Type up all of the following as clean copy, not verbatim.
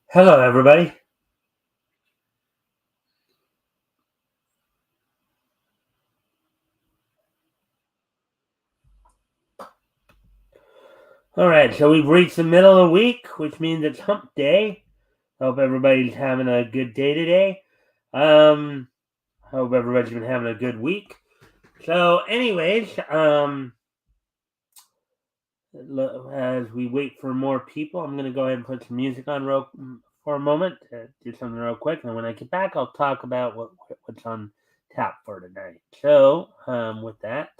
Hello, everybody. All right, so we've reached the middle of the week, which means it's hump day. Hope everybody's having a good day today. Um, Hope everybody's been having a good week. So, anyways, as we wait for more people, I'm gonna go ahead and put some music on for a moment, do something real quick, and when I get back, I'll talk about what's on tap for tonight. So, with that.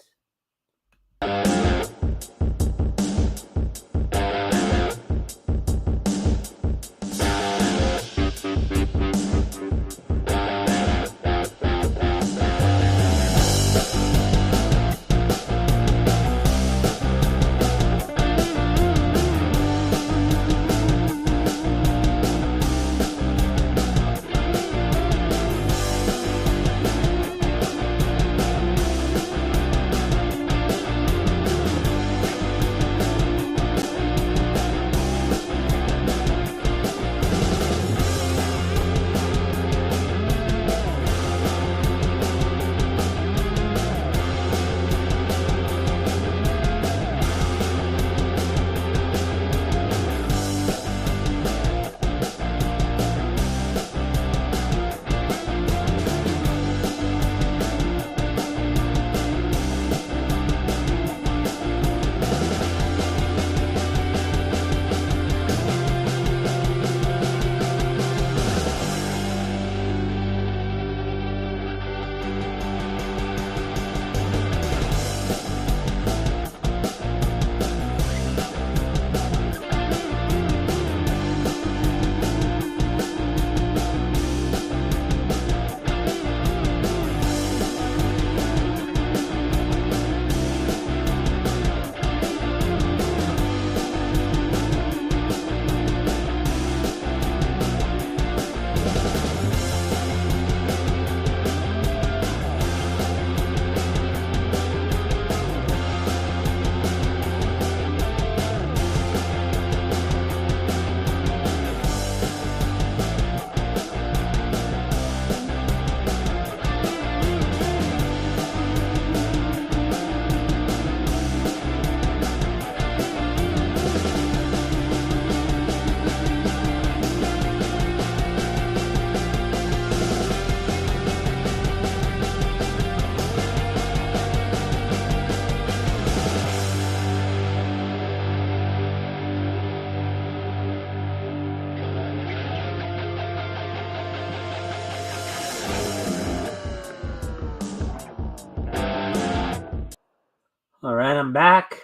All right, I'm back.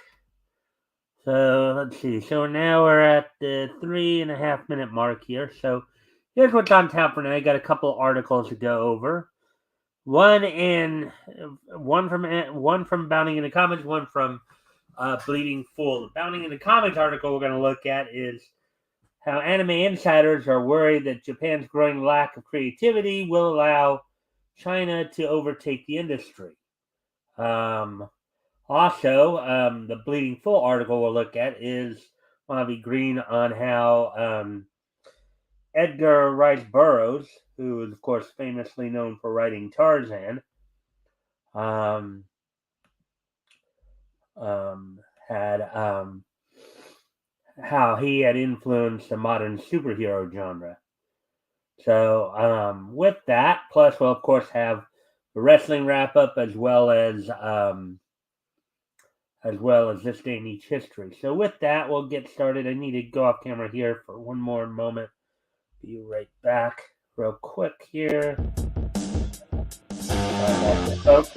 So let's see. So now we're at the 3.5 minute mark here. So here's what's on tap for now. I got a couple articles to go over. One from Bounding in the Comics, one from Bleeding Full. The Bounding in the Comics article we're going to look at is how anime insiders are worried that Japan's growing lack of creativity will allow China to overtake the industry. Also, the Bleeding Full article we'll look at is Bobby Green on how Edgar Rice Burroughs, who is, of course, famously known for writing Tarzan, um, had how he had influenced the modern superhero genre. So, with that, plus we'll, of course, have the wrestling wrap up as well as this day in each history. So with that, we'll get started. I need to go off camera here for one more moment. Be right back real quick here. Folks.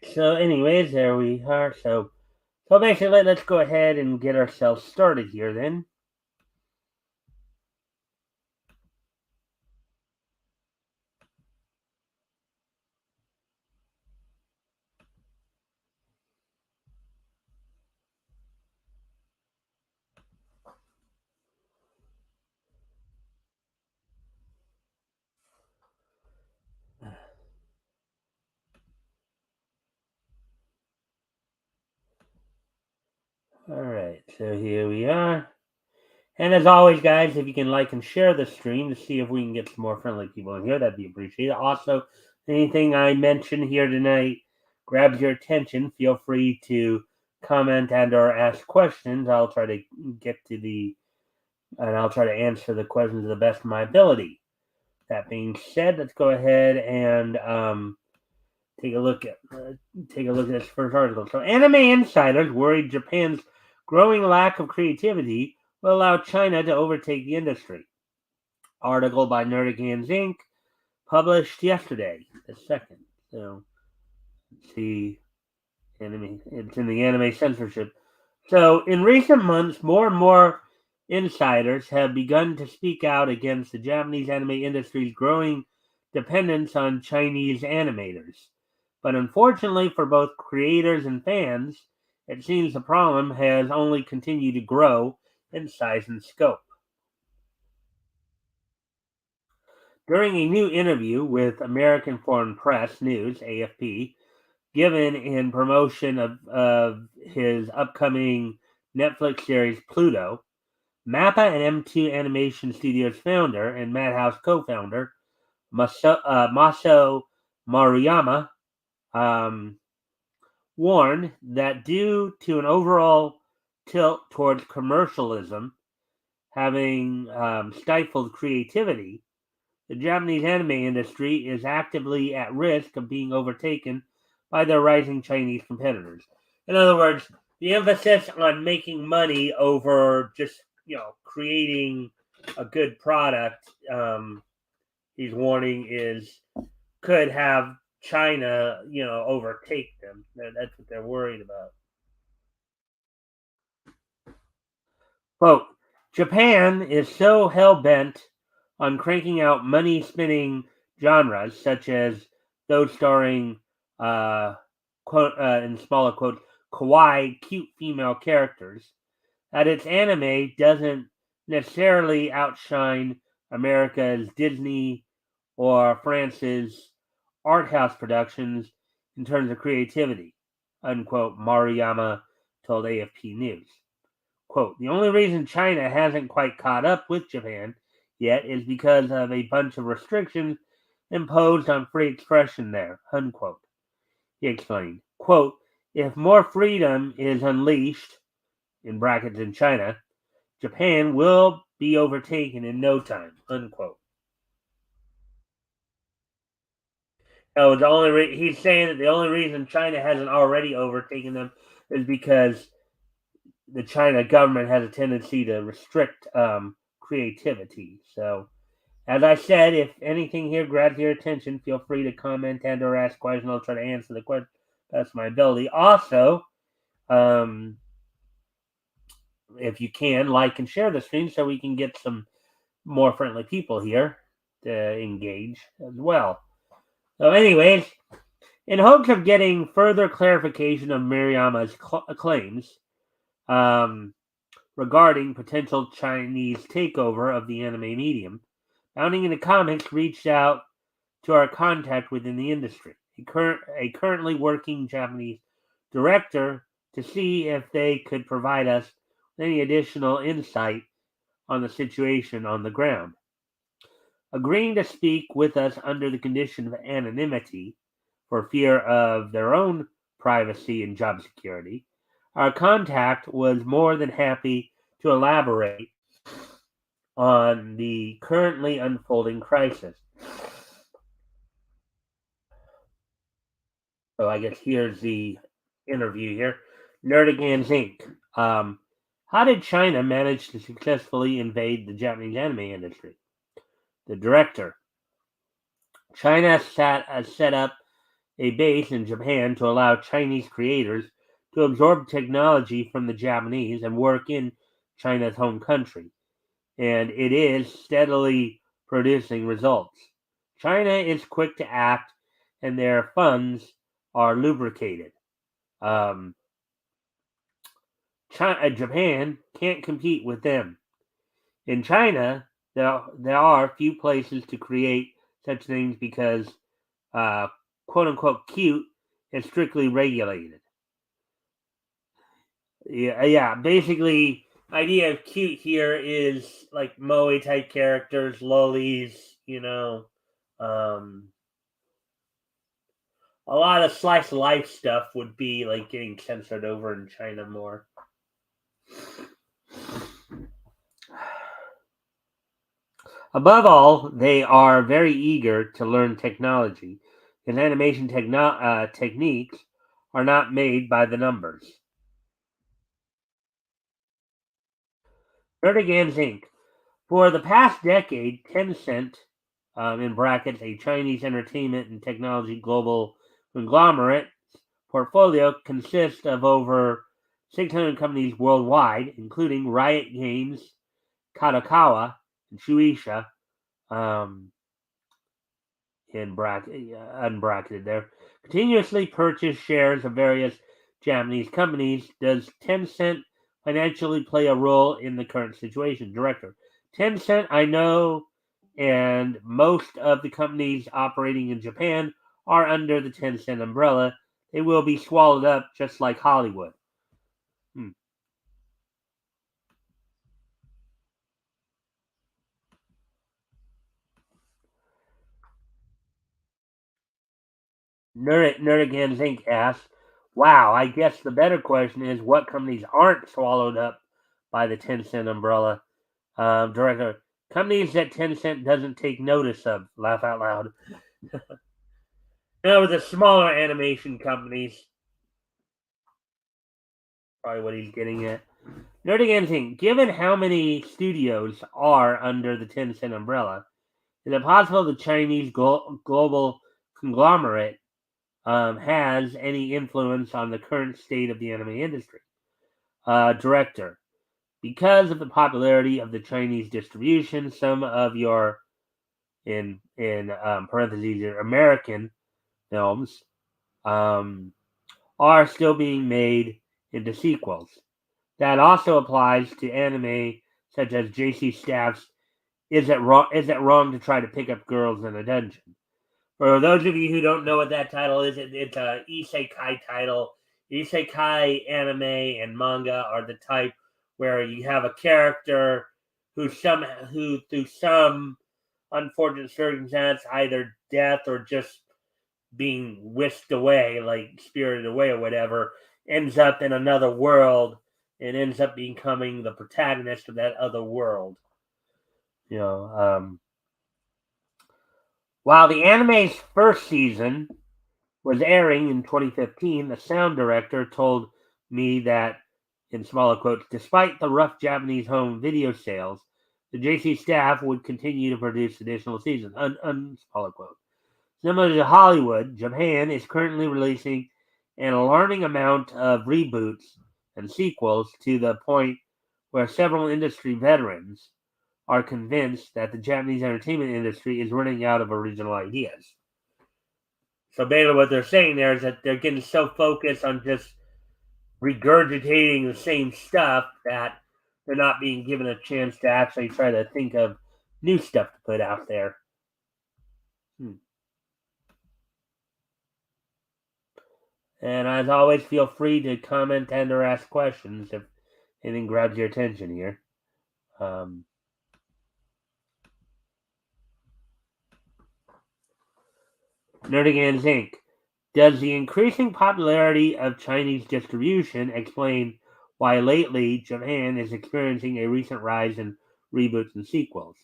So anyways, there we are. So basically, let's go ahead and get ourselves started here then. All right, so here we are. And as always, guys, if you can like and share the stream to see if we can get some more friendly people in here, that'd be appreciated. Also, anything I mention here tonight grabs your attention, feel free to comment and or ask questions. I'll try to get to the and I'll try to answer the questions to the best of my ability. That being said, let's go ahead and take a look at this first article. So, anime insiders worried Japan's growing lack of creativity will allow China to overtake the industry. Article by Nerdigans Inc. published yesterday, the second. So, let's see, anime. It's in the anime censorship. So, in recent months, more and more insiders have begun to speak out against the Japanese anime industry's growing dependence on Chinese animators. But unfortunately for both creators and fans, it seems the problem has only continued to grow in size and scope. During a new interview with American Foreign Press News, AFP, given in promotion of his upcoming Netflix series Pluto, Mappa and M2 Animation Studios founder and Madhouse co-founder Maso Maruyama um, warned that due to an overall tilt towards commercialism having stifled creativity, the Japanese anime industry is actively at risk of being overtaken by their rising Chinese competitors. In other words, the emphasis on making money over just creating a good product, he's warning, is could have China overtake them. That's what they're worried about. Quote, Japan is so hell-bent on cranking out money-spinning genres, such as those starring, quote, in smaller quotes, kawaii, cute female characters, that its anime doesn't necessarily outshine America's Disney or France's art house productions in terms of creativity, unquote, Maruyama told AFP News. Quote, the only reason China hasn't quite caught up with Japan yet is because of a bunch of restrictions imposed on free expression there, unquote. He explained, quote, if more freedom is unleashed, in brackets in China, Japan will be overtaken in no time, unquote. No, he's saying that the only reason China hasn't already overtaken them is because the China government has a tendency to restrict creativity. So, as I said, if anything here grabs your attention, feel free to comment and or ask questions. I'll try to answer the question best my ability. Also, um, if you can, like and share the stream so we can get some more friendly people here to engage as well. So, anyways, in hopes of getting further clarification of Maruyama's claims, regarding potential Chinese takeover of the anime medium, Bounding into Comics reached out to our contact within the industry, a currently working Japanese director, to see if they could provide us with any additional insight on the situation on the ground. Agreeing to speak with us under the condition of anonymity for fear of their own privacy and job security, our contact was more than happy to elaborate on the currently unfolding crisis. So I guess here's the interview here. Nerdigans Inc. How did China manage to successfully invade the Japanese anime industry? The director. China set up a base in Japan to allow Chinese creators to absorb technology from the Japanese and work in China's home country. And it is steadily producing results. China is quick to act, and their funds are lubricated. Um, Japan can't compete with them. In China, there are few places to create such things because uh, quote unquote cute is strictly regulated. Yeah. Basically, idea of cute here is like moe type characters, lolis. Um, a lot of slice of life stuff would be like getting censored over in China more. Above all, they are very eager to learn technology, and animation techniques are not made by the numbers. Nerdigans Inc. For the past decade, Tencent, in brackets, a Chinese entertainment and technology global conglomerate, portfolio consists of over 600 companies worldwide, including Riot Games, Kadokawa, and Shueisha, um, in bracket unbracketed there, continuously purchase shares of various Japanese companies. Does Tencent financially play a role in the current situation? Director. Tencent, I know, and most of the companies operating in Japan are under the Tencent umbrella. They will be swallowed up just like Hollywood. Hmm. Nerdigans Inc. asks, wow, I guess the better question is what companies aren't swallowed up by the Tencent umbrella? Director, companies that Tencent doesn't take notice of. Laugh out loud. No, the smaller animation companies. Probably what he's getting at. Nerdigans Inc. Given how many studios are under the Tencent umbrella, is it possible the Chinese global conglomerate has any influence on the current state of the anime industry? Director, because of the popularity of the Chinese distribution, some of your in parentheses your American films um, are still being made into sequels. That also applies to anime such as JC Staff's Is It Wrong to Try to Pick Up Girls in a Dungeon? For those of you who don't know what that title is, it's a isekai title. Isekai anime and manga are the type where you have a character who through some unfortunate circumstance, either death or just being whisked away, like spirited away or whatever, ends up in another world and ends up becoming the protagonist of that other world. You know, while the anime's first season was airing in 2015, the sound director told me that, in smaller quotes, despite the rough Japanese home video sales, the JC staff would continue to produce additional seasons. Smaller quote. Similar to Hollywood, Japan is currently releasing an alarming amount of reboots and sequels to the point where several industry veterans are convinced that the Japanese entertainment industry is running out of original ideas. So basically what they're saying there is that they're getting so focused on just regurgitating the same stuff that they're not being given a chance to actually try to think of new stuff to put out there. Hmm. And as always, feel free to comment and or ask questions if anything grabs your attention here. Um, Nerdigans Inc. Does the increasing popularity of Chinese distribution explain why lately Japan is experiencing a recent rise in reboots and sequels?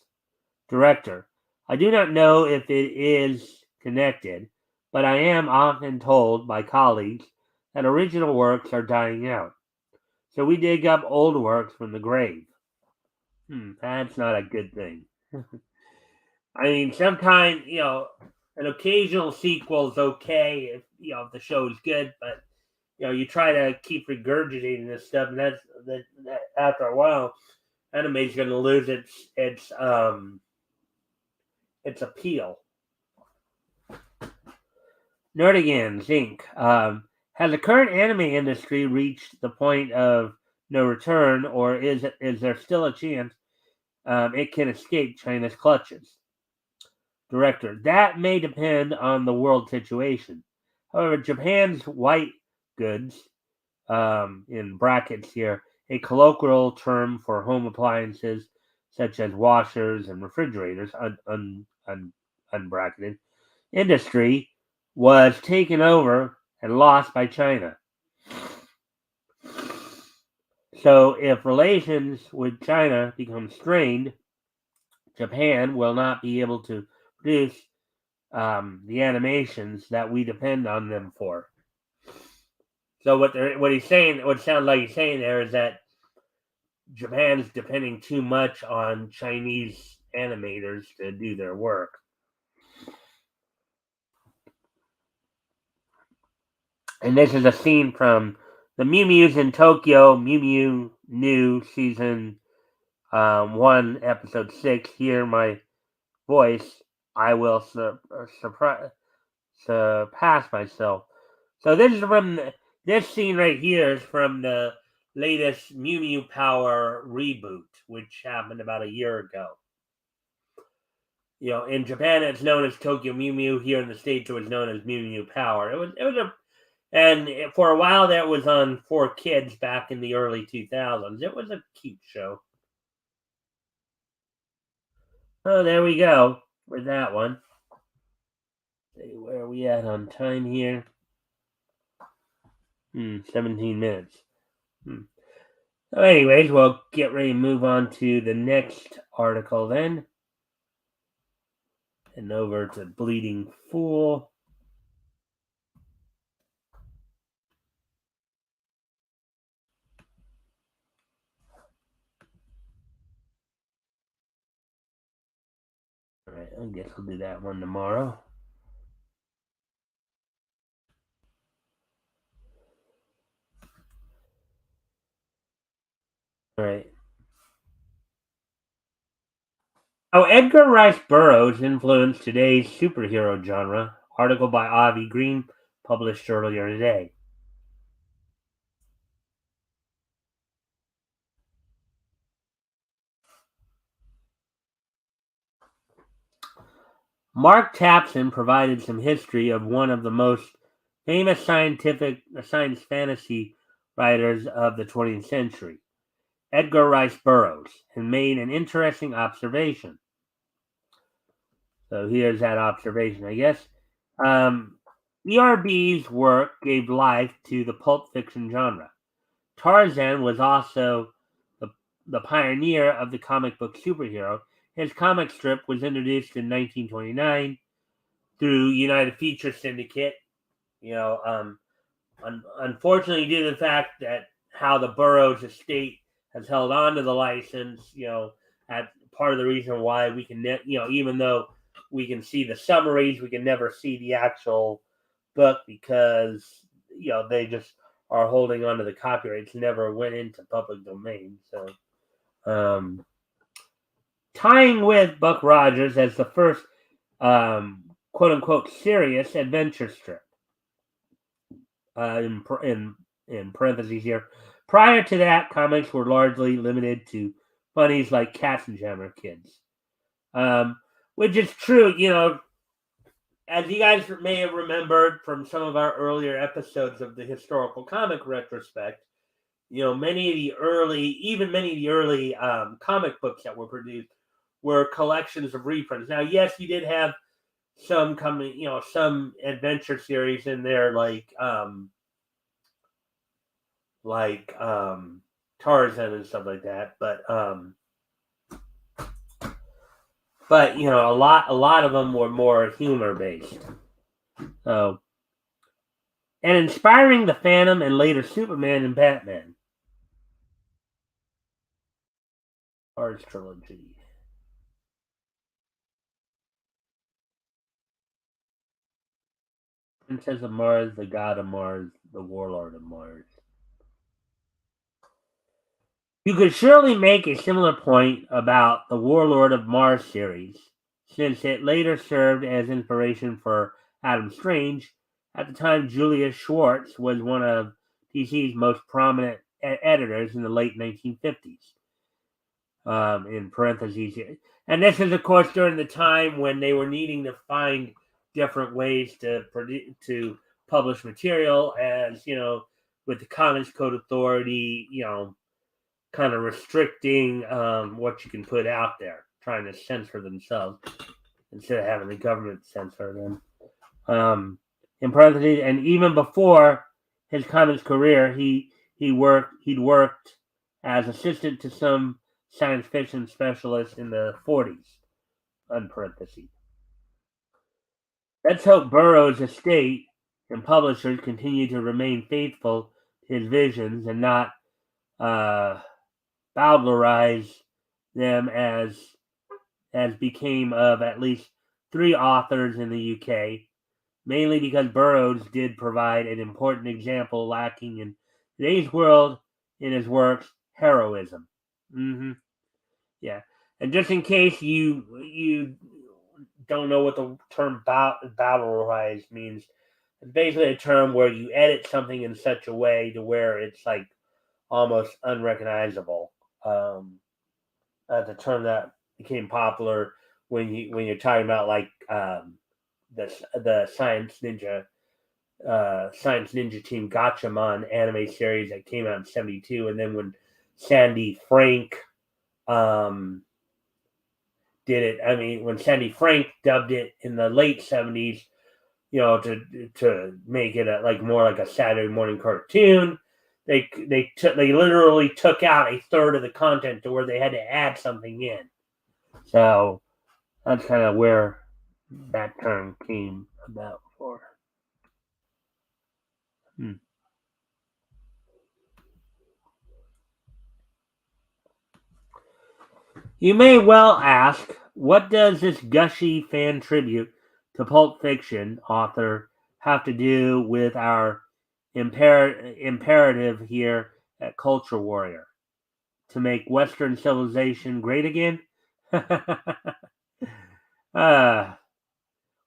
Director, I do not know if it is connected, but I am often told by colleagues that original works are dying out. So we dig up old works from the grave. That's not a good thing. I mean, sometimes, An occasional sequel is okay if if the show is good, but you try to keep regurgitating this stuff, and that after a while, anime's going to lose its appeal. Nerdigans Inc. Has the current anime industry reached the point of no return, or is there still a chance it can escape China's clutches? Director: That may depend on the world situation. However, Japan's white goods, in brackets here, a colloquial term for home appliances such as washers and refrigerators, unbracketed, industry was taken over and lost by China. So if relations with China become strained, Japan will not be able to produce the animations that we depend on them for. So what he's saying, what sounds like he's saying there, is that Japan's depending too much on Chinese animators to do their work. And this is a scene from the Mew Mew's in Tokyo, Mew Mew New Season 1, Episode 6. Hear my voice, I will surpass myself. So this scene right here is from the latest Mew Mew Power reboot, which happened about a year ago. In Japan it's known as Tokyo Mew Mew. Here in the States it was known as Mew Mew Power. And for a while that was on 4Kids back in the early 2000s. It was a cute show. Oh, there we go with that one. See, where are we at on time here? 17 minutes. So anyways, we'll get ready to move on to the next article then. And over to Bleeding Fool. Alright, I guess we'll do that one tomorrow. Alright. How Edgar Rice Burroughs influenced today's superhero genre. Article by Avi Green, published earlier today. Mark Tapson provided some history of one of the most famous science fantasy writers of the 20th century, Edgar Rice Burroughs, and made an interesting observation. So here's that observation, I guess. ERB's work gave life to the pulp fiction genre. Tarzan was also the pioneer of the comic book superhero. His comic strip was introduced in 1929 through United Feature Syndicate. Unfortunately, due to the fact that how the Burroughs estate has held on to the license, at part of the reason why we can, even though we can see the summaries, we can never see the actual book because they just are holding on to the copyrights. Never went into public domain. So, tying with Buck Rogers as the first quote unquote serious adventure strip. In parentheses here. Prior to that, comics were largely limited to funnies like Cats and Jammer Kids, which is true. As you guys may have remembered from some of our earlier episodes of the historical comic retrospect, many of the early comic books that were produced were collections of reprints. Now, yes, you did have some some adventure series in there, like Tarzan and stuff like that, but a lot of them were more humor based. So, and inspiring the Phantom and later Superman and Batman. Ars trilogy. Princess of Mars, the God of Mars, the Warlord of Mars. You could surely make a similar point about the Warlord of Mars series, since it later served as inspiration for Adam Strange. At the time, Julius Schwartz was one of DC's most prominent editors in the late 1950s. In parentheses, and this is, of course, during the time when they were needing to find different ways to publish material, as with the Comics Code Authority, kind of restricting what you can put out there, trying to censor themselves instead of having the government censor them. In parentheses, and even before his comics career, he'd worked as assistant to some science fiction specialists in the 40s. In parentheses. Let's hope Burroughs' estate and publishers continue to remain faithful to his visions and not uh, bowdlerize them as became of at least three authors in the UK, mainly because Burroughs did provide an important example lacking in today's world in his works, heroism. Mm-hmm. Yeah, and just in case you don't know what the term bowdlerize means, it's basically a term where you edit something in such a way to where it's like almost unrecognizable. The term that became popular when you're talking about like the Science Ninja Team Gatchaman anime series that came out in '72, and then when Sandy Frank um, did it, I mean, when Sandy Frank dubbed it in the late '70s, to make it like more like a Saturday morning cartoon. They literally took out a third of the content to where they had to add something in. So that's kind of where that term came about for. Hmm. You may well ask, what does this gushy fan tribute to Pulp Fiction author have to do with our imperative here at Culture Warrior? To make Western civilization great again? uh,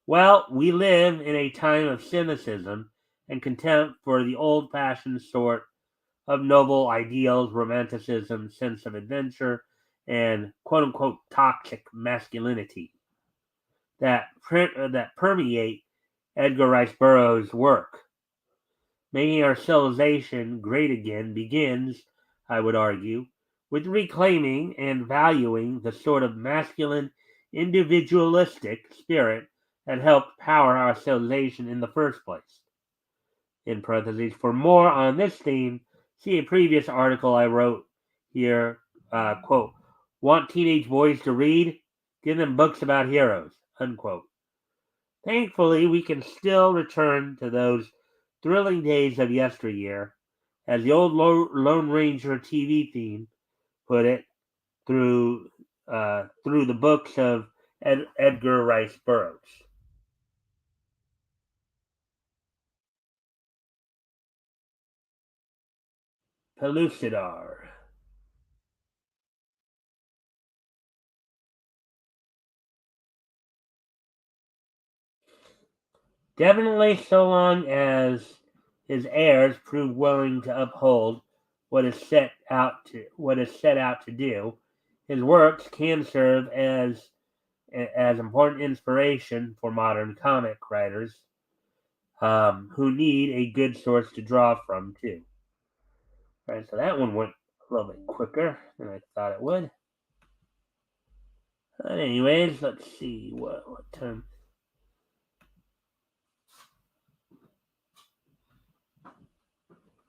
well, we live in a time of cynicism and contempt for the old fashioned sort of noble ideals, romanticism, sense of adventure, and quote unquote toxic masculinity that permeate Edgar Rice Burroughs' work. Making our civilization great again begins, I would argue, with reclaiming and valuing the sort of masculine, individualistic spirit that helped power our civilization in the first place. In parentheses, for more on this theme, see a previous article I wrote here. Quote, want teenage boys to read? Give them books about heroes. Unquote. Thankfully, we can still return to those thrilling days of yesteryear, as the old Lone Ranger TV theme put it, through the books of Edgar Rice Burroughs. Pellucidar. Definitely, so long as his heirs prove willing to uphold what is set out to do, his works can serve as important inspiration for modern comic writers who need a good source to draw from too. All right, so that one went a little bit quicker than I thought it would. Anyways, let's see what time.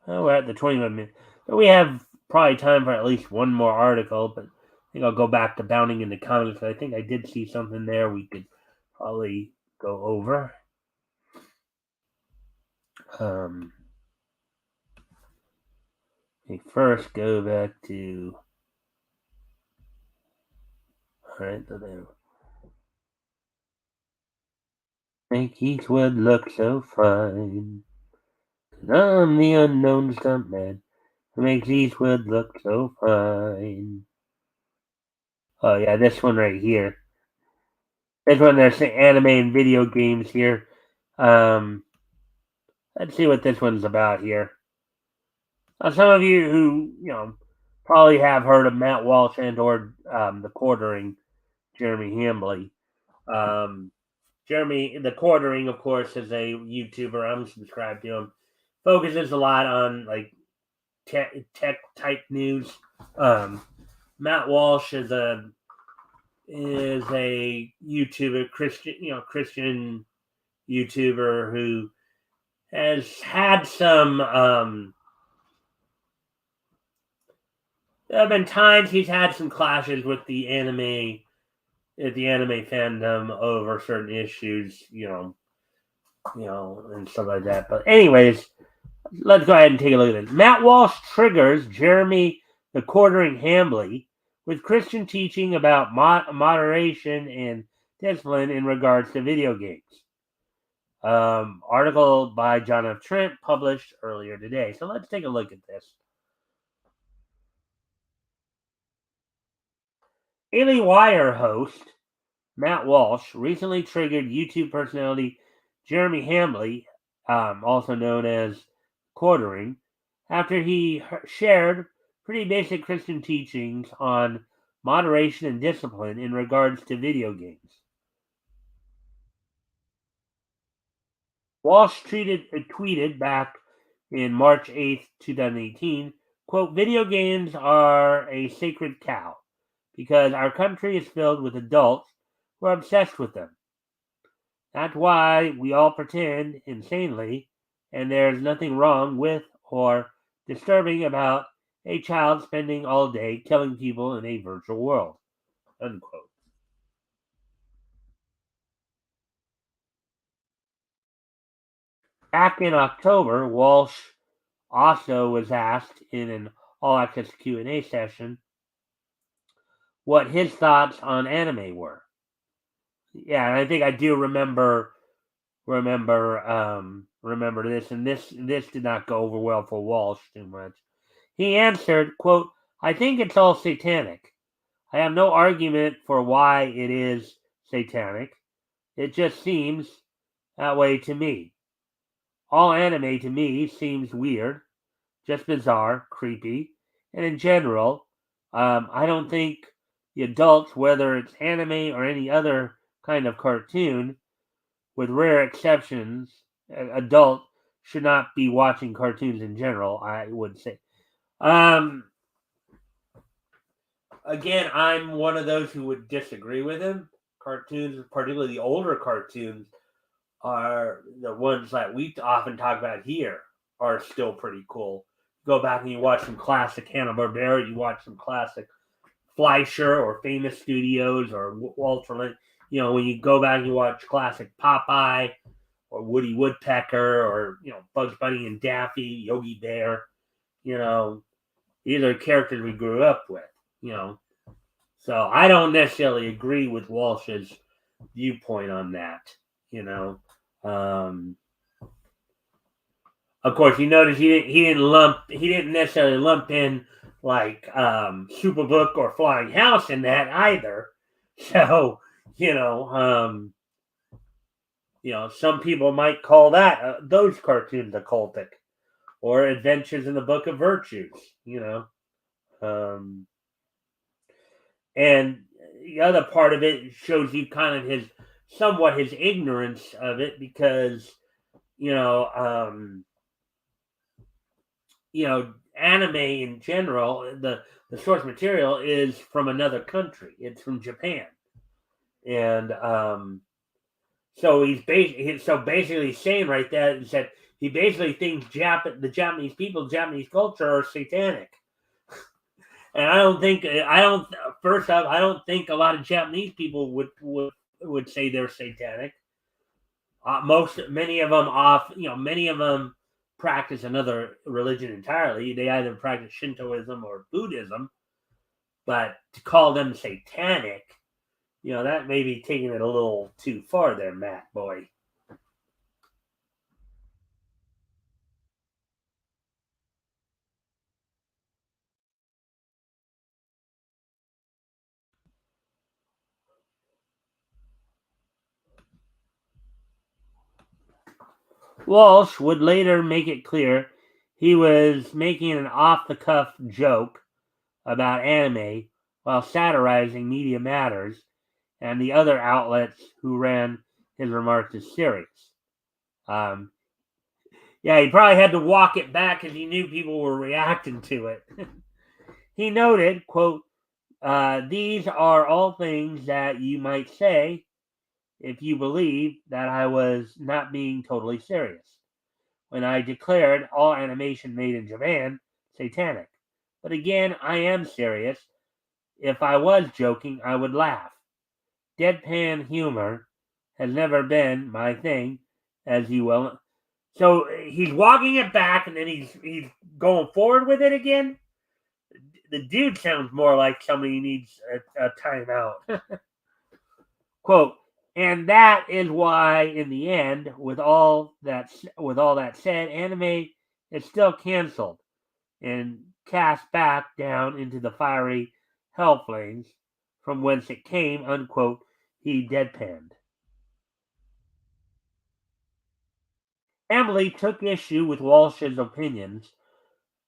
Oh, we're at the 21 minutes. So we have probably time for at least one more article, but I think I'll go back to bounding into comics. I think I did see something there we could probably go over. Um, let me first go back to. All right, so there. Make Eastwood look so fine. 'Cause I'm the unknown stuntman who makes Eastwood look so fine. Oh yeah, this one right here. This one there's anime and video games here. Um, let's see what this one's about here. Some of you who probably have heard of Matt Walsh and or the Quartering Jeremy Hambley. Jeremy the Quartering, of course, is a YouTuber. I'm subscribed to him. Focuses a lot on like tech type news. Matt Walsh is a YouTuber, Christian YouTuber who has had some. There have been times he's had some clashes with the anime fandom over certain issues, and stuff like that. But anyways, let's go ahead and take a look at this. Matt Walsh triggers Jeremy the Quartering Hambley with Christian teaching about moderation and discipline in regards to video games. Article by John F. Trent published earlier today. So let's take a look at this. Daily Wire host Matt Walsh recently triggered YouTube personality Jeremy Hambley, also known as Quartering, after he shared pretty basic Christian teachings on moderation and discipline in regards to video games. Walsh tweeted back in March 8th, 2018, quote, video games are a sacred cow because our country is filled with adults who are obsessed with them. That's why we all pretend insanely, and there's nothing wrong with or disturbing about a child spending all day killing people in a virtual world. Unquote. Back in October, Walsh also was asked in an all-access Q&A session what his thoughts on anime were. Yeah, and I think I do remember this, and this did not go over well for Walsh too much. He answered, quote, I think it's all satanic. I have no argument for why it is satanic. It just seems that way to me. All anime to me seems weird, just bizarre, creepy, and in general, I don't think the adults, whether it's anime or any other kind of cartoon, with rare exceptions, adult should not be watching cartoons in general, I would say. Again, I'm one of those who would disagree with him. Cartoons, particularly the older cartoons, are the ones that we often talk about here, are still pretty cool. Go back and you watch some classic Hanna-Barbera, you watch some classic Fleischer or Famous Studios or Walter Lynn. When you go back and you watch classic Popeye or Woody Woodpecker or, Bugs Bunny and Daffy, Yogi Bear, these are characters we grew up with, So I don't necessarily agree with Walsh's viewpoint on that, Of course, you notice he didn't necessarily lump in like Superbook or Flying House in that either. So some people might call that those cartoons occultic, or Adventures in the Book of Virtues. And the other part of it shows you kind of his ignorance of it because anime in general, the source material is from another country. It's from Japan, and so basically saying right there is that he basically thinks the Japanese people, Japanese culture, are satanic. And I don't think a lot of Japanese people would say they're satanic. Many of them practice another religion entirely. They either practice Shintoism or Buddhism, but to call them satanic, that may be taking it a little too far there, Matt boy. Walsh would later make it clear he was making an off-the-cuff joke about anime while satirizing Media Matters and the other outlets who ran his remarks as serious. Um, yeah, he probably had to walk it back because he knew people were reacting to it. He noted, quote, these are all things that you might say if you believe that I was not being totally serious when I declared all animation made in Japan satanic. But again, I am serious. If I was joking, I would laugh. Deadpan humor has never been my thing, as you will. So he's walking it back, and then he's going forward with it again. The dude sounds more like somebody who needs a timeout. Quote, and that is why, in the end, with all that said, anime is still canceled and cast back down into the fiery hell flames from whence it came. Unquote. He deadpanned. Emily took issue with Walsh's opinions,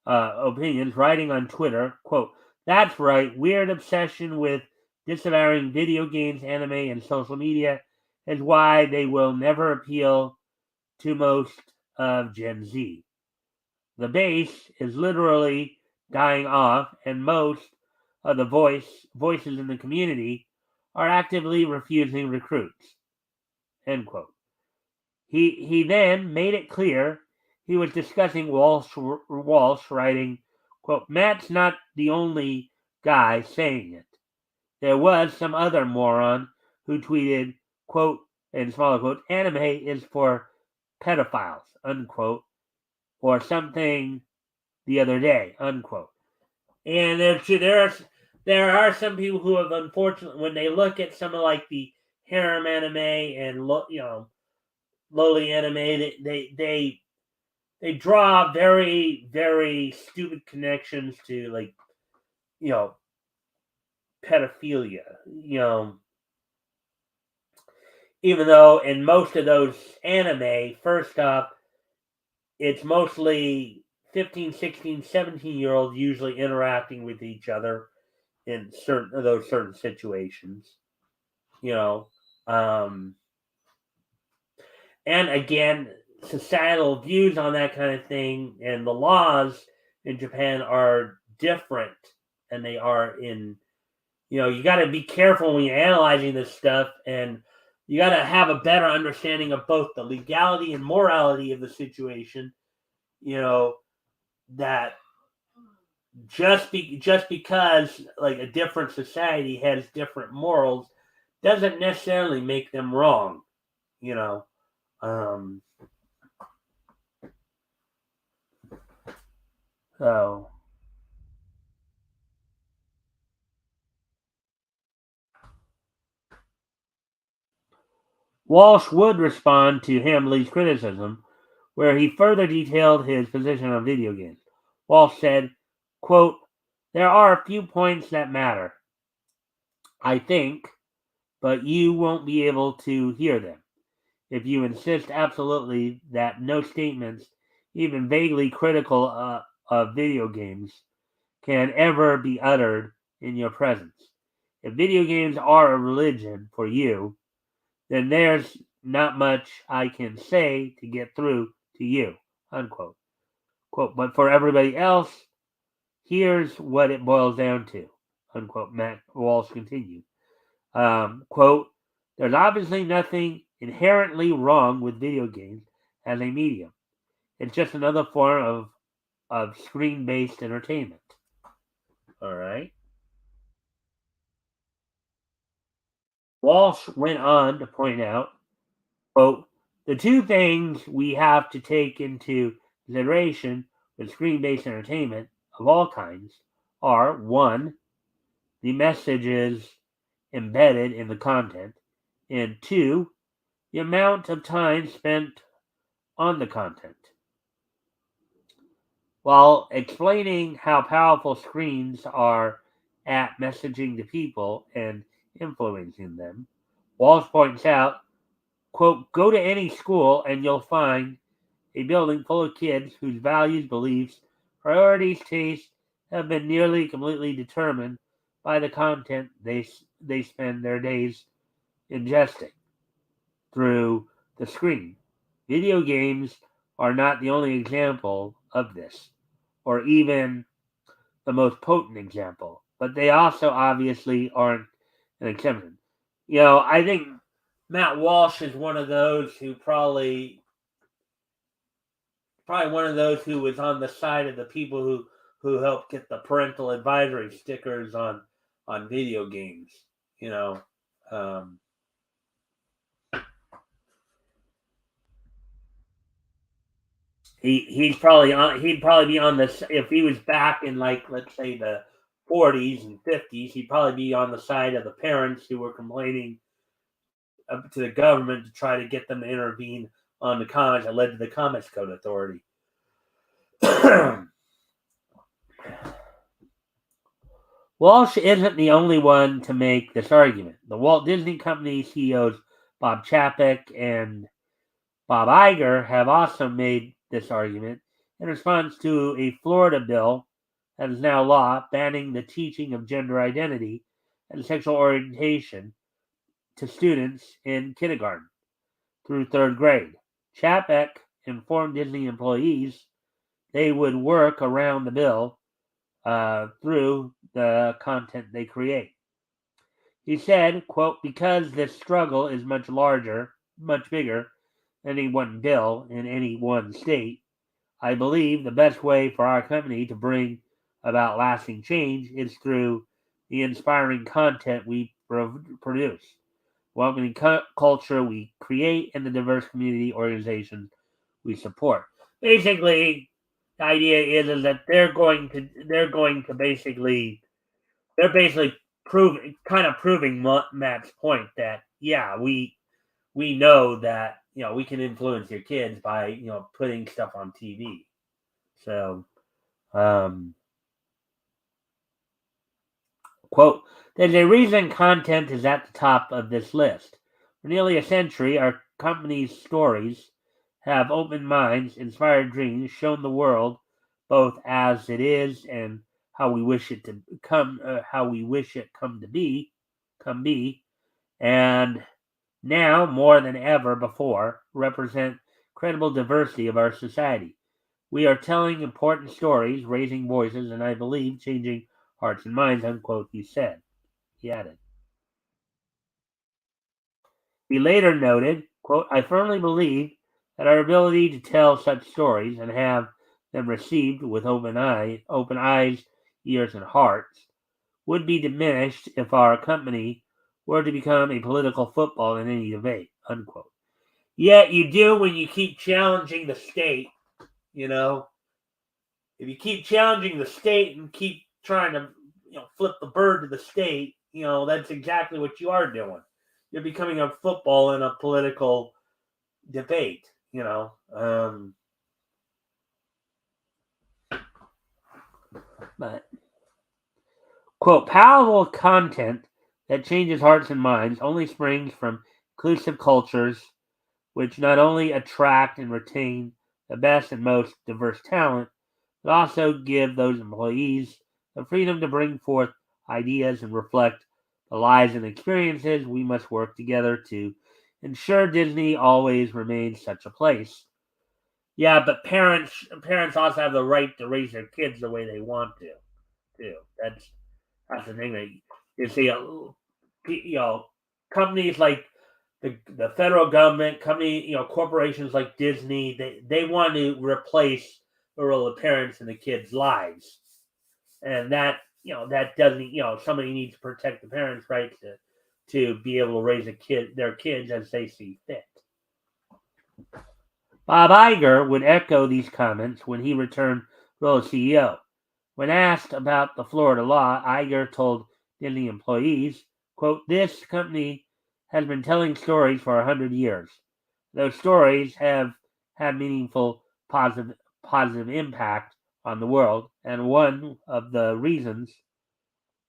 writing on Twitter, quote, that's right, weird obsession with disavowing video games, anime, and social media is why they will never appeal to most of Gen Z. The base is literally dying off, and most of the voices in the community are actively refusing recruits. End quote. He then made it clear he was discussing Walsh writing, quote, Matt's not the only guy saying it. There was some other moron who tweeted, quote, in smaller quotes, anime is for pedophiles, unquote, or something the other day, unquote. And there are some people who have, unfortunately, when they look at some of like the harem anime and lowly anime, they draw very, very stupid connections to, like, you know pedophilia. Even though in most of those anime, first off, it's mostly 15, 16, 17 year olds usually interacting with each other in certain situations. You know, um, and again, societal views on that kind of thing and the laws in Japan are different than they are in. You got to be careful when you're analyzing this stuff, and you got to have a better understanding of both the legality and morality of the situation. You know that just because like a different society has different morals doesn't necessarily make them wrong. You know, um, so Walsh would respond to Hamley's criticism, where he further detailed his position on video games. Walsh said, quote, there are a few points that matter, I think, but you won't be able to hear them if you insist absolutely that no statements, even vaguely critical of video games, can ever be uttered in your presence. If video games are a religion for you, then there's not much I can say to get through to you. Unquote. Quote, but for everybody else, here's what it boils down to. Unquote. Matt Walsh continued. Quote, there's obviously nothing inherently wrong with video games as a medium. It's just another form of screen based entertainment. All right. Walsh went on to point out, quote, the two things we have to take into consideration with screen based entertainment of all kinds are one, the messages embedded in the content, and two, the amount of time spent on the content. While explaining how powerful screens are at messaging to people and influencing them, Walsh points out, quote, go to any school and you'll find a building full of kids whose values, beliefs, priorities, tastes have been nearly completely determined by the content they spend their days ingesting through the screen. Video games are not the only example of this, or even the most potent example, but they also obviously aren't an exception. I think Matt Walsh is one of those who probably one of those who was on the side of the people who helped get the parental advisory stickers on video games. You know, um, he'd probably be on this if he was back in, like, let's say, the 40s and 50s. He'd probably be on the side of the parents who were complaining to the government to try to get them to intervene on the comments that led to the Comics Code Authority. Walsh isn't the only one to make this argument. The Walt Disney Company CEOs Bob Chapek and Bob Iger have also made this argument in response to a Florida bill that is now law banning the teaching of gender identity and sexual orientation to students in kindergarten through third grade. Chapek informed Disney employees they would work around the bill through the content they create. He said, quote, because this struggle is much larger, much bigger than any one bill in any one state, I believe the best way for our company to bring about lasting change is through the inspiring content we produce, welcoming culture we create, and the diverse community organizations we support. Basically, the idea is that they're basically proving Matt's point that, yeah, we know that, we can influence your kids by, putting stuff on TV. So, quote, there's a reason content is at the top of this list. For nearly a century, our company's stories have opened minds, inspired dreams, shown the world both as it is and how we wish it to come be, and now more than ever before represent credible diversity of our society. We are telling important stories, raising voices, and I believe changing hearts and minds, unquote, he added. He later noted, quote, I firmly believe that our ability to tell such stories and have them received with open eyes, ears, and hearts would be diminished if our company were to become a political football in any debate, unquote. Yet you do when you keep challenging the state, you know. If you keep challenging the state and keep trying to, flip the bird to the state, that's exactly what you are doing. You're becoming a football in a political debate, But, quote, powerful content that changes hearts and minds only springs from inclusive cultures which not only attract and retain the best and most diverse talent, but also give those employees the freedom to bring forth ideas and reflect the lives and experiences. We must work together to ensure Disney always remains such a place. Yeah, but parents also have the right to raise their kids the way they want to, too. That's the thing that you see. Companies like the federal government, corporations like Disney, they want to replace the role of parents in the kids' lives, and that doesn't, somebody needs to protect the parents' right to be able to raise their kids as they see fit. Bob Iger would echo these comments when he returned role as CEO. When asked about the Florida law, Iger told Disney employees, quote, this company has been telling stories for 100 years. Those stories have had meaningful positive impact on the world, and one of the reasons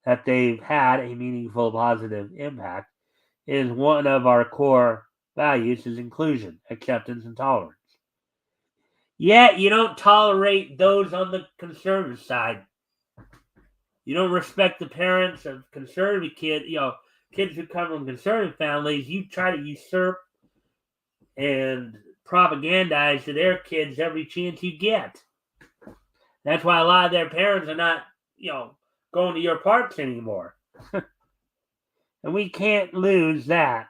that they've had a meaningful positive impact is one of our core values is inclusion, acceptance, and tolerance. Yet you don't tolerate those on the conservative side. You don't respect the parents of conservative kids, kids who come from conservative families. You try to usurp and propagandize to their kids every chance you get. That's why a lot of their parents are not, going to your parks anymore. And we can't lose that.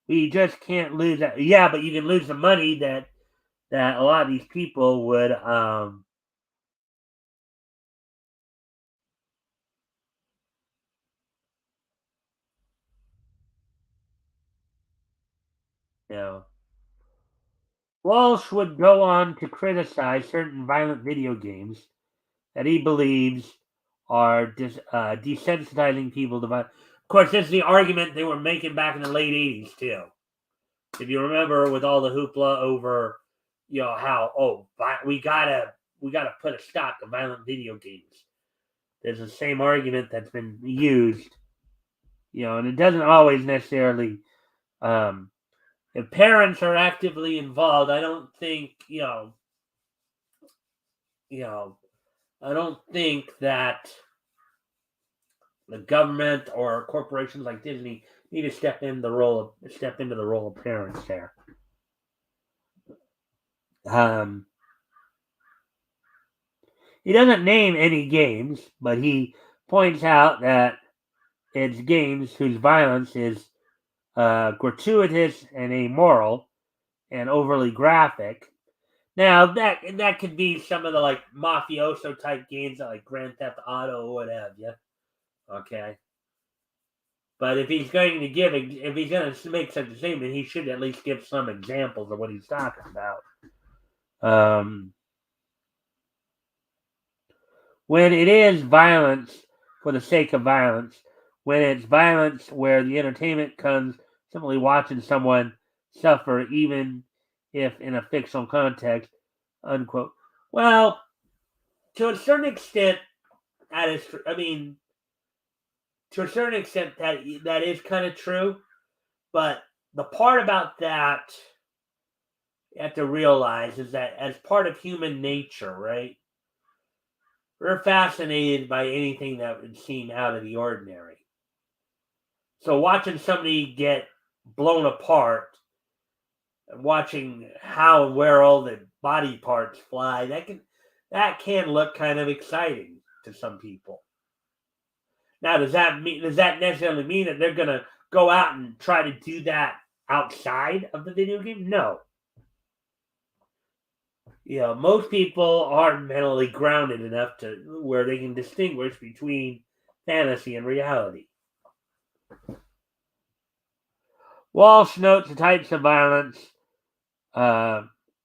We just can't lose that. Yeah, but you can lose the money that a lot of these people would you know. Walsh would go on to criticize certain violent video games that he believes are desensitizing people to violence. Of course, this is the argument they were making back in the late '80s too. If you remember, with all the hoopla over, how we gotta put a stop to violent video games. There's the same argument that's been used, and it doesn't always necessarily. Um, if parents are actively involved, I don't think you know, I don't think that the government or corporations like Disney need to step into the role of parents there. Um, he doesn't name any games, but he points out that it's games whose violence is gratuitous and immoral and overly graphic. Now that could be some of the like mafioso type games like Grand Theft Auto or what have you. Okay, but if he's going to make such a statement, he should at least give some examples of what he's talking about. Um, when it is violence for the sake of violence, when it's violence where the entertainment comes simply watching someone suffer, even if in a fictional context, unquote. Well, to a certain extent, that is. I mean, to a certain extent, that is kind of true. But the part about that you have to realize is that as part of human nature, right? We're fascinated by anything that would seem out of the ordinary. So watching somebody get blown apart, and watching how and where all the body parts fly, that can look kind of exciting to some people. Now, does that necessarily mean that they're gonna go out and try to do that outside of the video game? No. Most people aren't mentally grounded enough to where they can distinguish between fantasy and reality. Walsh notes the types of violence.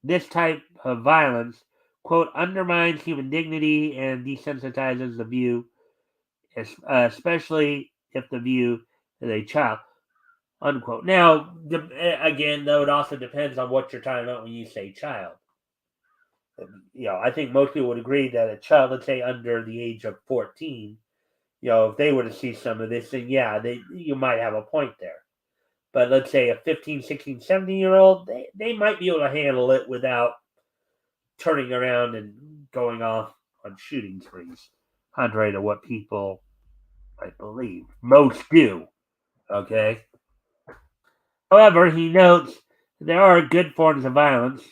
This type of violence, quote, undermines human dignity and desensitizes the view, especially if the view is a child, unquote. Now, again, though, it also depends on what you're talking about when you say child. I think most people would agree that a child, let's say under the age of 14, if they were to see some of this, then yeah, you might have a point there. But let's say a 15, 16, 17-year-old, they might be able to handle it without turning around and going off on shooting sprees, contrary to what people, I believe, most do. Okay? However, he notes that there are good forms of violence,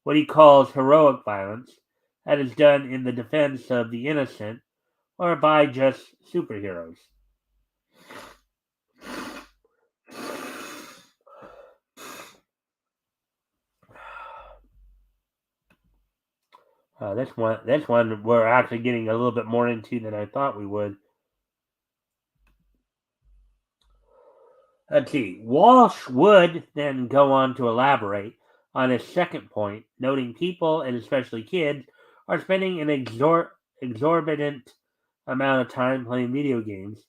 what he calls heroic violence, that is done in the defense of the innocent or by just superheroes. That's one we're actually getting a little bit more into than I thought we would. Let's see. Walsh would then go on to elaborate on his second point, noting people, and especially kids, are spending an exorbitant amount of time playing video games.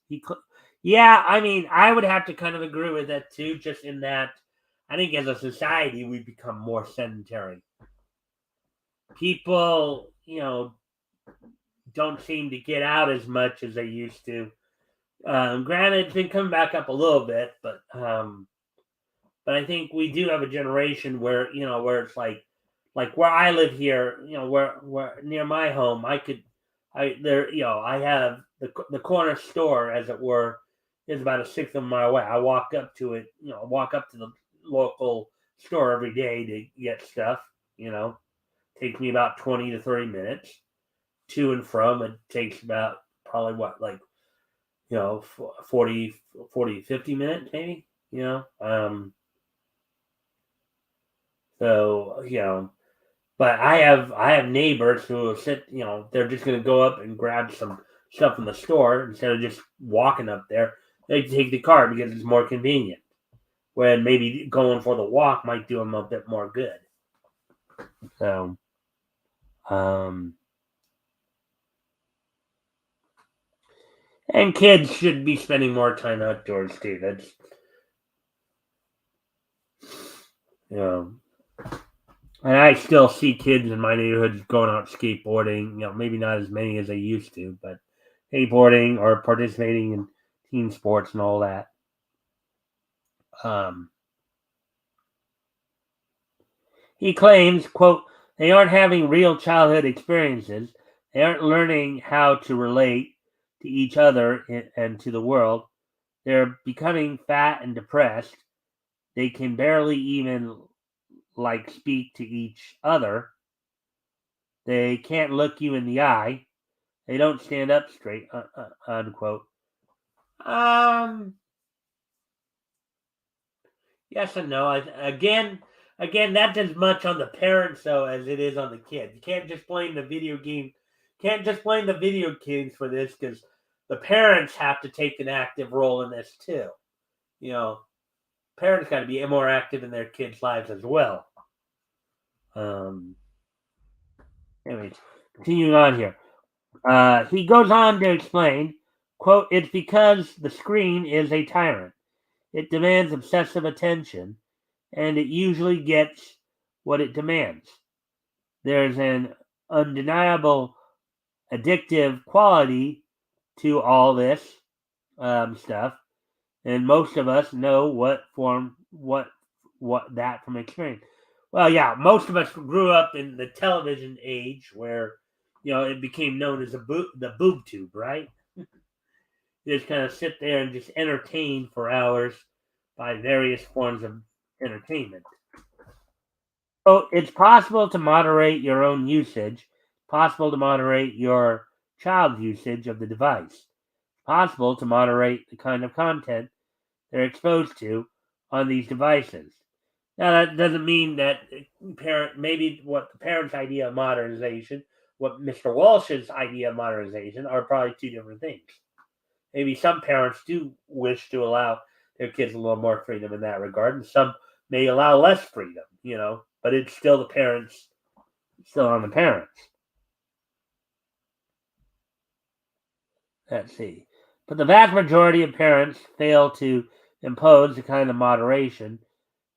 Yeah, I mean, I would have to kind of agree with that too, just in that I think as a society we've become more sedentary. People, don't seem to get out as much as they used to. Granted, it's been coming back up a little bit, but I think we do have a generation where where it's like like where I live here, where near my home, I have the corner store, as it were, is about a sixth of a mile away. I walk up to it, walk up to the local store every day to get stuff. Takes me about 20 to 30 minutes to and from. It takes about probably what, like, 40, 50 minutes maybe. So but I have neighbors who will sit, they're just gonna go up and grab some stuff from the store instead of just walking up there. They take the car because it's more convenient. When maybe going for the walk might do them a bit more good. So, um, and kids should be spending more time outdoors too. That's you know, and I still see kids in my neighborhood going out skateboarding. Maybe not as many as they used to, but skateboarding or participating in team sports and all that. Um, he claims, quote, they aren't having real childhood experiences. They aren't learning how to relate to each other and to the world. They're becoming fat and depressed. They can barely even speak to each other. They can't look you in the eye. They don't stand up straight, unquote. Um, yes and no. Again, that's as much on the parents though as it is on the kids. You can't just blame the video game. Can't just blame the video games for this because the parents have to take an active role in this too. You know, parents got to be more active in their kids' lives as well. Um, anyways, continuing on here. He goes on to explain, quote, it's because the screen is a tyrant. It demands obsessive attention, and it usually gets what it demands. There's an undeniable addictive quality to all this stuff, and most of us know what that from experience. Well, yeah, most of us grew up in the television age where it became known as the boob tube, right? You just kind of sit there and just entertain for hours by various forms of entertainment. So it's possible to moderate your own usage, possible to moderate your child's usage of the device, possible to moderate the kind of content they're exposed to on these devices. Now that doesn't mean that maybe what the parent's idea of modernization, what Mr. Walsh's idea of modernization are probably two different things. Maybe some parents do wish to allow their kids a little more freedom in that regard, and some may allow less freedom, but it's still still on the parents. Let's see. But the vast majority of parents fail to impose the kind of moderation.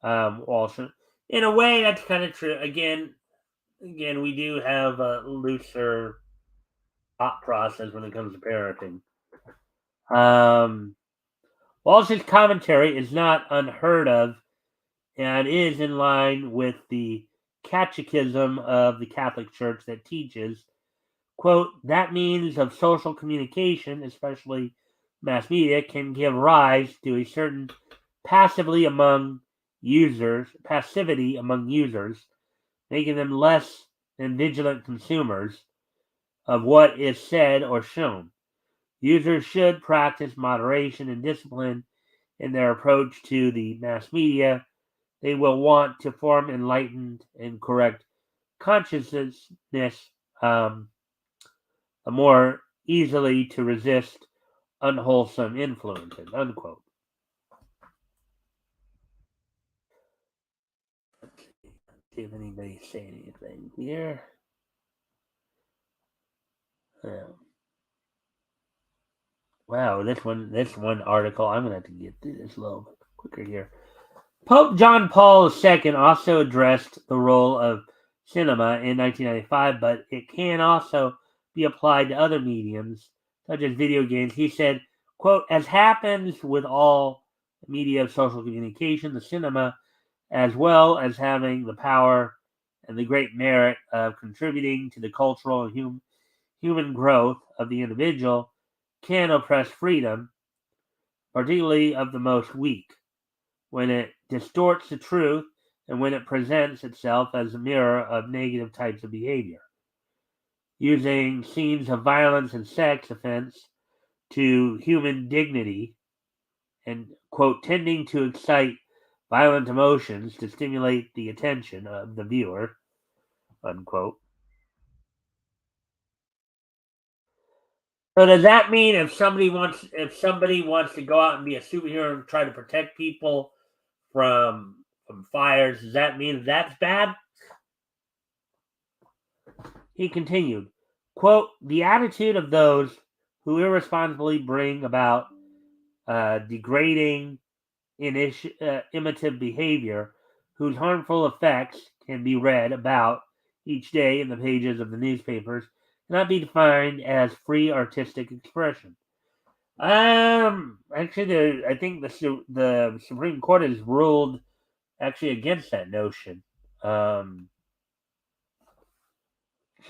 Also, in a way, that's kind of true. Again, we do have a looser thought process when it comes to parenting. Walsh's commentary is not unheard of and is in line with the catechism of the Catholic Church that teaches, quote, that means of social communication, especially mass media, can give rise to a certain passivity among users, making them less than vigilant consumers of what is said or shown. Users should practice moderation and discipline in their approach to the mass media. They will want to form enlightened and correct consciousness more easily to resist unwholesome influences, unquote. Let's see if anybody say anything here. Wow, this one article, I'm gonna have to get through this a little bit quicker here. Pope John Paul II also addressed the role of cinema in 1995, but it can also be applied to other mediums, such as video games. He said, quote, as happens with all media of social communication, the cinema, as well as having the power and the great merit of contributing to the cultural and human growth of the individual can oppress freedom, particularly of the most weak, when it distorts the truth and when it presents itself as a mirror of negative types of behavior, using scenes of violence and sex offense to human dignity and, quote, tending to excite violent emotions to stimulate the attention of the viewer, unquote. So does that mean if somebody wants to go out and be a superhero and try to protect people from fires, does that mean that's bad? He continued, quote, the attitude of those who irresponsibly bring about degrading, imitative behavior whose harmful effects can be read about each day in the pages of the newspapers cannot be defined as free artistic expression. Actually, I think the Supreme Court has ruled actually against that notion. Some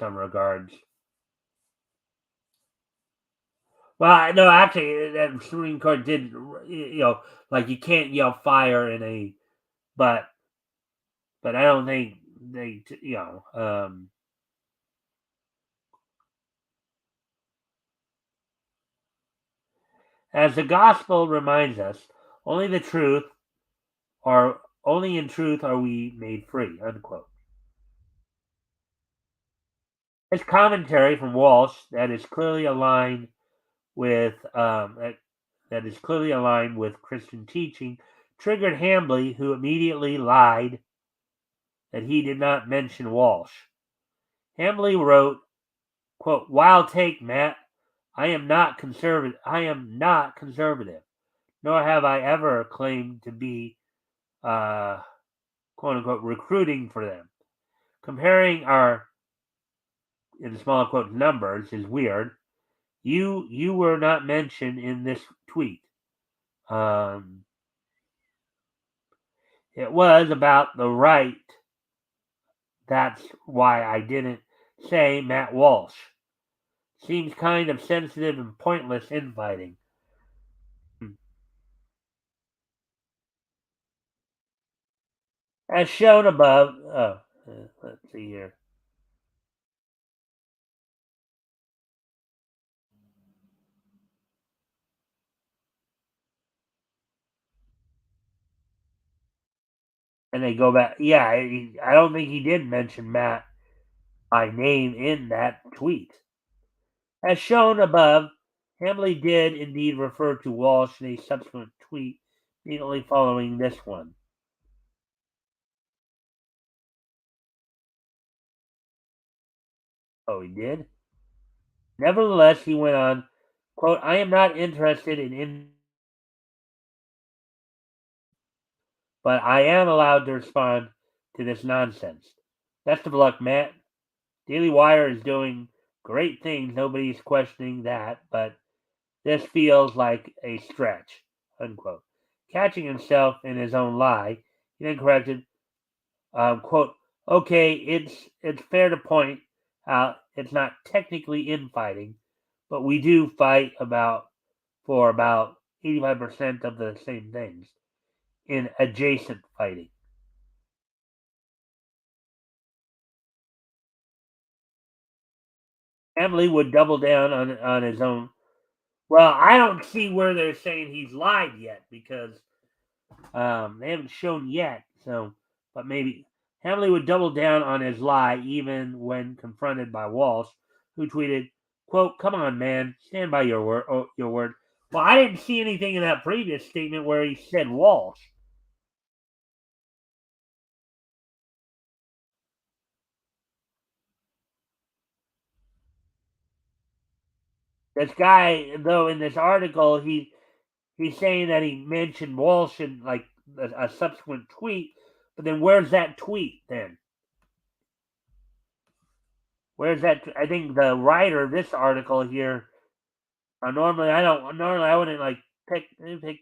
regards. Well, no, actually, that Supreme Court did, like you can't yell fire in a, but I don't think as the gospel reminds us, only the truth or only in truth are we made free, unquote. His commentary from Walsh with that is clearly aligned with Christian teaching triggered Hambly, who immediately lied that he did not mention Walsh. Hambly wrote, quote, "Wild take, Matt. I am not conservative. Nor have I ever claimed to be, quote unquote, recruiting for them. Comparing our, in small quote, numbers is weird. You were not mentioned in this tweet. Um, it was about the right. That's why I didn't say Matt Walsh. Seems kind of sensitive and pointless infighting." As shown above, let's see here. And they go back. Yeah, I don't think he did mention Matt by name in that tweet. As shown above, Hamley did indeed refer to Walsh in a subsequent tweet immediately following this one. Oh, he did? Nevertheless, he went on, quote, I am not interested but I am allowed to respond to this nonsense. Best of luck, Matt. Daily Wire is doing great things. Nobody's questioning that, but this feels like a stretch, unquote. Catching himself in his own lie, he then corrected, quote, okay, it's fair to point out it's not technically infighting, but we do fight for about 85% of the same things in adjacent fighting. Emily would double down on his own. Well, I don't see where they're saying he's lied yet because they haven't shown yet. So, but maybe Hamley would double down on his lie even when confronted by Walsh, who tweeted, "quote Come on, man, stand by your word." Your word. Well, I didn't see anything in that previous statement where he said Walsh. This guy, though, in this article, he's saying that he mentioned Walsh in like a subsequent tweet. But then, where's that tweet? Then where's that? I think the writer of this article here. Normally, I don't. Normally, I wouldn't like pick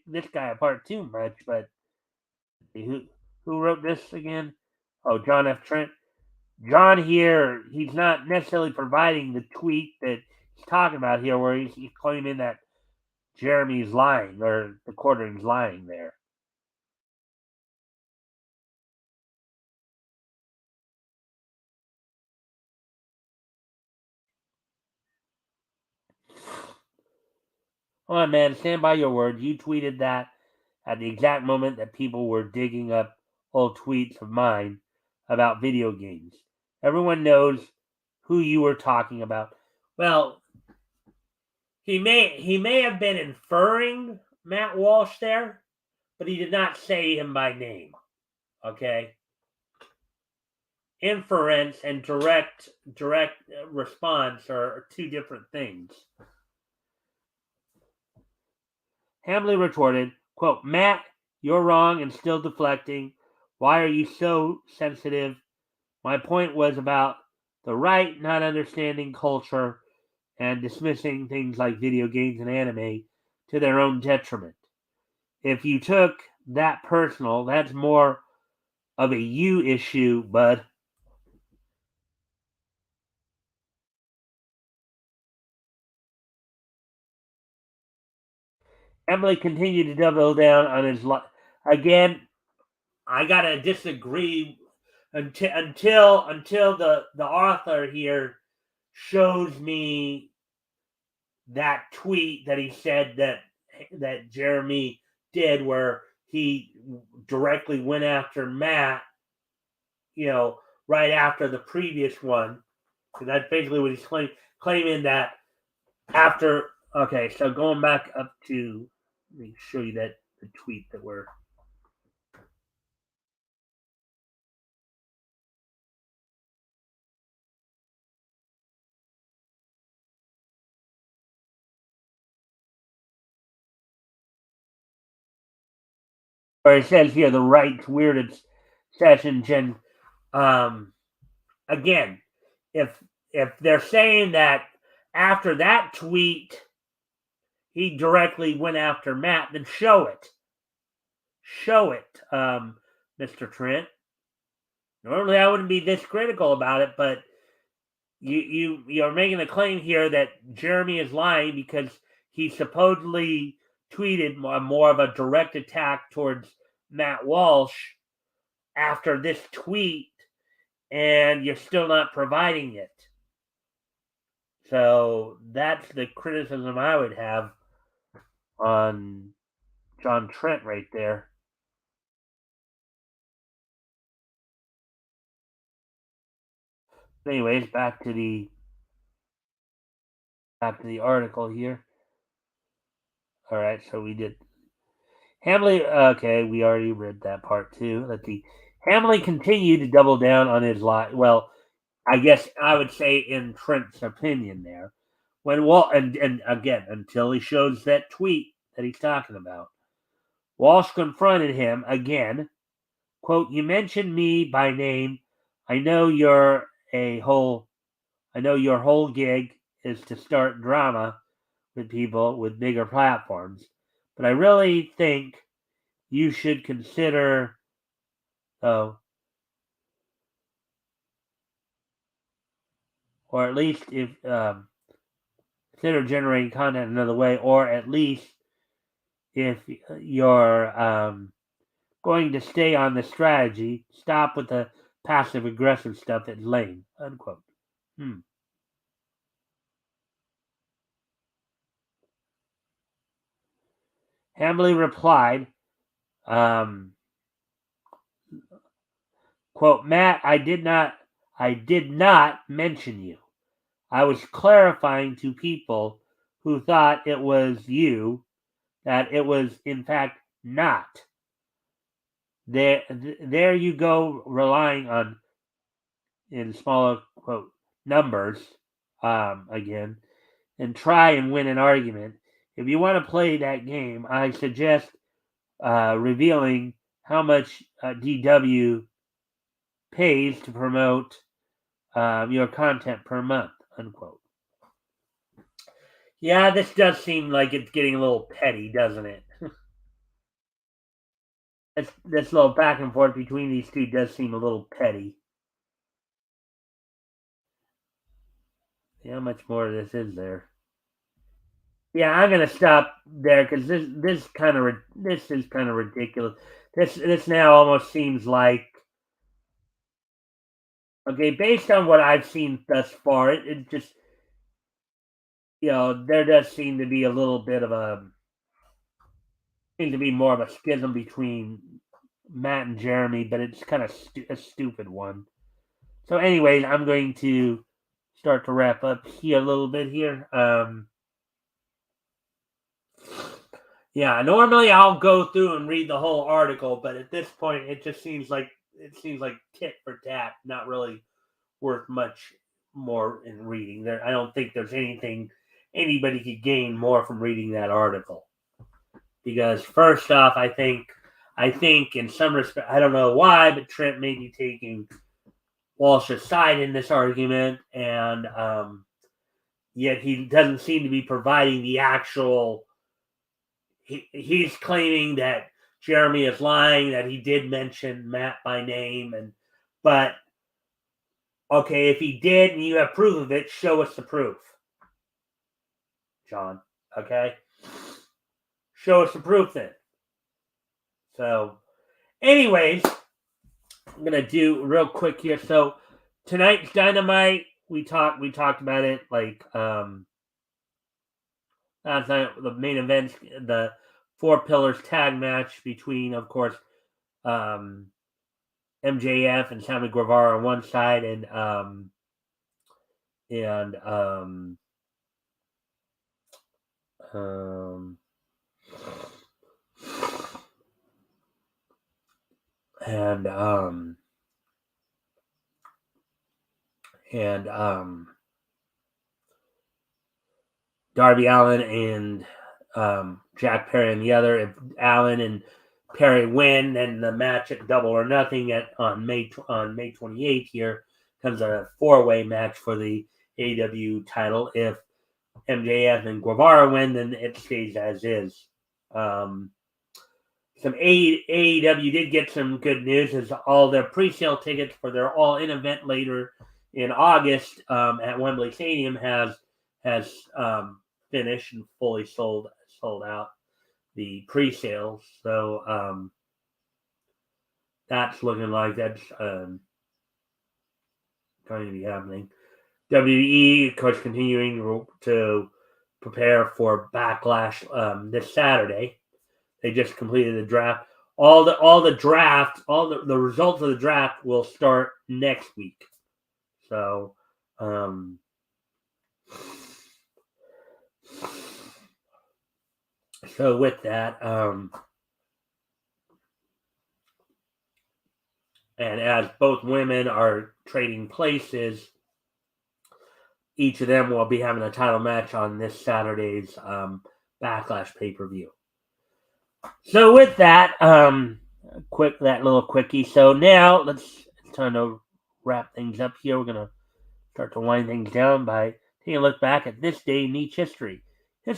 this guy apart too much. But who wrote this again? Oh, John F. Trent. John here, he's not necessarily providing the tweet that he's talking about here, where he's claiming that Jeremy's lying or the quartering's lying there. Come on, man, stand by your word. You tweeted that at the exact moment that people were digging up old tweets of mine about video games. Everyone knows who you were talking about. Well, he may have been inferring Matt Walsh there, but he did not say him by name. Okay, inference and direct response are two different things. Hamley retorted, quote, Matt, you're wrong and still deflecting. Why are you so sensitive? My point was about the right not understanding culture and dismissing things like video games and anime to their own detriment. If you took that personal, that's more of a you issue, bud. Emily continued to double down on his again. I gotta disagree until the author here shows me that tweet that he said that Jeremy did, where he directly went after Matt, right after the previous one. So that's basically what he's claiming that after. Okay, so going back up to, let me show you that the tweet that we're. Where it says here the right's weirdest session, Jen. Um, Again, if they're saying that after that tweet he directly went after Matt, then show it, Mr. Trent. Normally I wouldn't be this critical about it, but you're making a claim here that Jeremy is lying because he supposedly tweeted more of a direct attack towards Matt Walsh after this tweet, and you're still not providing it. So that's the criticism I would have on John Trent right there. Anyways, back to the article here. All right, so we did Hamley. Okay, we already read that part too. Let's see. Hamley continued to double down on his lie. Well, I guess I would say in Trent's opinion there, when Walt and again until he shows that tweet that he's talking about, Walsh confronted him again. Quote: "You mentioned me by name. I know you're a whole. I know your whole gig is to start drama with people with bigger platforms, but I really think you should consider, oh, or at least if consider generating content another way, or at least if you're going to stay on the strategy, stop with the passive aggressive stuff that's lame." Unquote. Hmm. Hamley replied, um, quote, Matt, I did not mention you. I was clarifying to people who thought it was you that it was in fact not. There you go, relying on in smaller quote numbers again, and try and win an argument. If you want to play that game, I suggest revealing how much DW pays to promote your content per month. Unquote. Yeah, this does seem like it's getting a little petty, doesn't it? This little back and forth between these two does seem a little petty. See how much more of this is there. Yeah, I'm gonna stop there because this is kind of ridiculous. This now almost seems like okay, based on what I've seen thus far, it just there does seem to be a little bit of a seems to be more of a schism between Matt and Jeremy, but it's kind of a stupid one. So, anyways, I'm going to start to wrap up here a little bit here. Yeah, normally I'll go through and read the whole article, but at this point, it just seems like tit for tat, not really worth much more in reading. There, I don't think there's anything anybody could gain more from reading that article. Because first off, I think in some respect, I don't know why, but Trent may be taking Walsh's side in this argument, and yet he doesn't seem to be providing the actual. He's claiming that Jeremy is lying, that he did mention Matt by name, but okay, if he did and you have proof of it, show us the proof, John. Okay, show us the proof then. So, anyways, I'm gonna do real quick here. So tonight's Dynamite, we talked about it like last night. The main event, the Four Pillars tag match between, of course, MJF and Sammy Guevara on one side, and Darby Allin and Jack Perry on the other. If Allin and Perry win, then the match at Double or Nothing on May 28th here comes a 4-way match for the AEW title. If MJF and Guevara win, then it stays as is. Some AEW did get some good news as all their pre-sale tickets for their all-in event later in August at Wembley Stadium has finished and fully sold out the pre-sales. So that's looking like that's going to be happening. WWE, of course, continuing to prepare for Backlash this Saturday. They just completed the draft. All the results of the draft will start next week. So with that, and as both women are trading places, each of them will be having a title match on this Saturday's Backlash pay-per-view. So with that, that little quickie. So now it's time to wrap things up here. We're gonna start to wind things down by taking a look back at this day in each history. So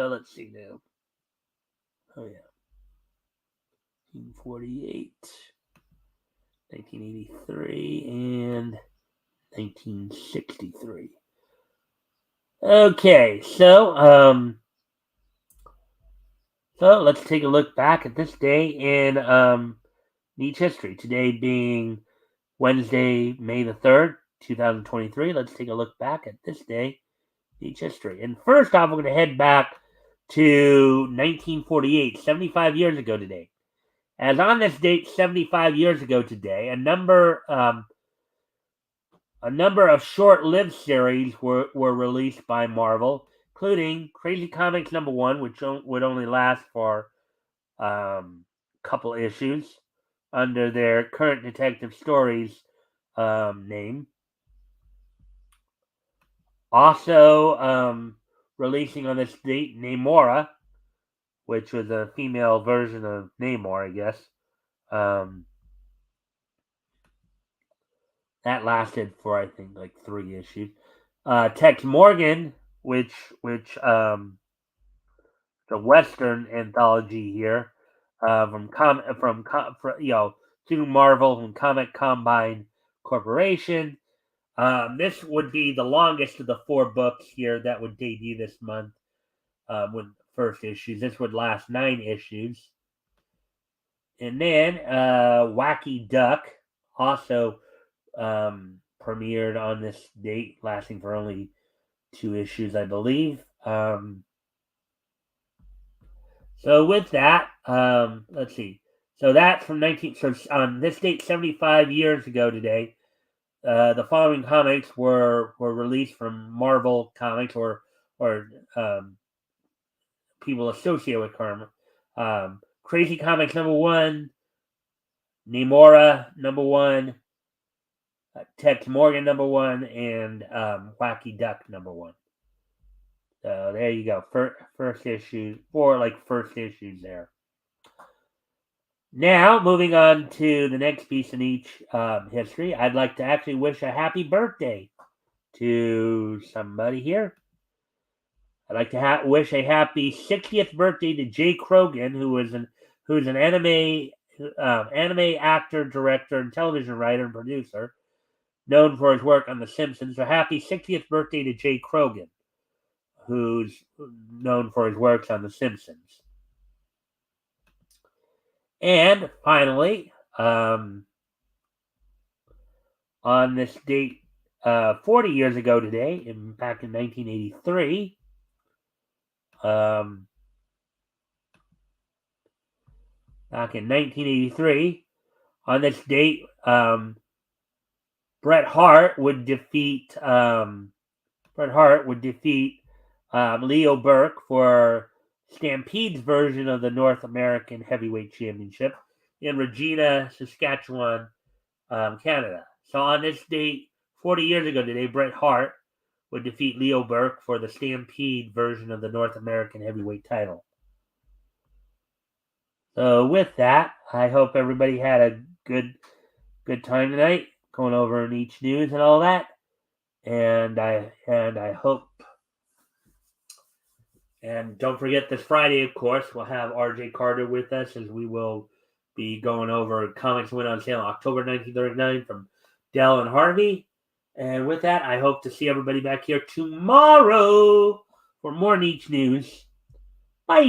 let's see now. Oh yeah, 1948, 1983, and 1963. Okay, so let's take a look back at this day in each history. Today being Wednesday, May the 3rd, 2023. Let's take a look back at this day in each history. And first off, we're going to head back to 1948, 75 years ago today. As on this date, 75 years ago today, a number of short-lived series were released by Marvel, including Crazy Comics #1, which would only last for a couple issues under their Current Detective Stories name. Also releasing on this date, Namora, which was a female version of Namor, I guess. That lasted for, I think, like 3 issues. Tex Morgan, which the Western anthology here, through Marvel and Comic Combine Corporation. This would be the longest of the 4 books here that would debut this month with first issues. This would last 9 issues. And then Wacky Duck also premiered on this date, lasting for only 2 issues, I believe. So with that, let's see. So that's from 19. So on this date, 75 years ago today, the following comics were released from Marvel Comics or people associated with Karma. Crazy Comics #1, Namora #1, Tex Morgan #1, and Wacky Duck #1. So there you go. First issues, 4 first issues there. Now, moving on to the next piece in each history, I'd like to actually wish a happy birthday to somebody here. I'd like to wish a happy 60th birthday to Jay Krogan, who is an anime actor, director, and television writer and producer, known for his work on The Simpsons. So happy 60th birthday to Jay Krogan, who's known for his works on The Simpsons. And finally, on this date, 40 years ago today, back in 1983, on this date, Bret Hart would defeat Leo Burke for Stampede's version of the North American Heavyweight Championship in Regina, Saskatchewan, Canada. So on this date, 40 years ago today, Bret Hart would defeat Leo Burke for the Stampede version of the North American Heavyweight title. So with that, I hope everybody had a good time tonight, going over in each news and all that. And I hope. And don't forget, this Friday, of course, we'll have RJ Carter with us, as we will be going over comics went on sale in October 1939 from Dell and Harvey. And with that, I hope to see everybody back here tomorrow for more Niche News. Bye!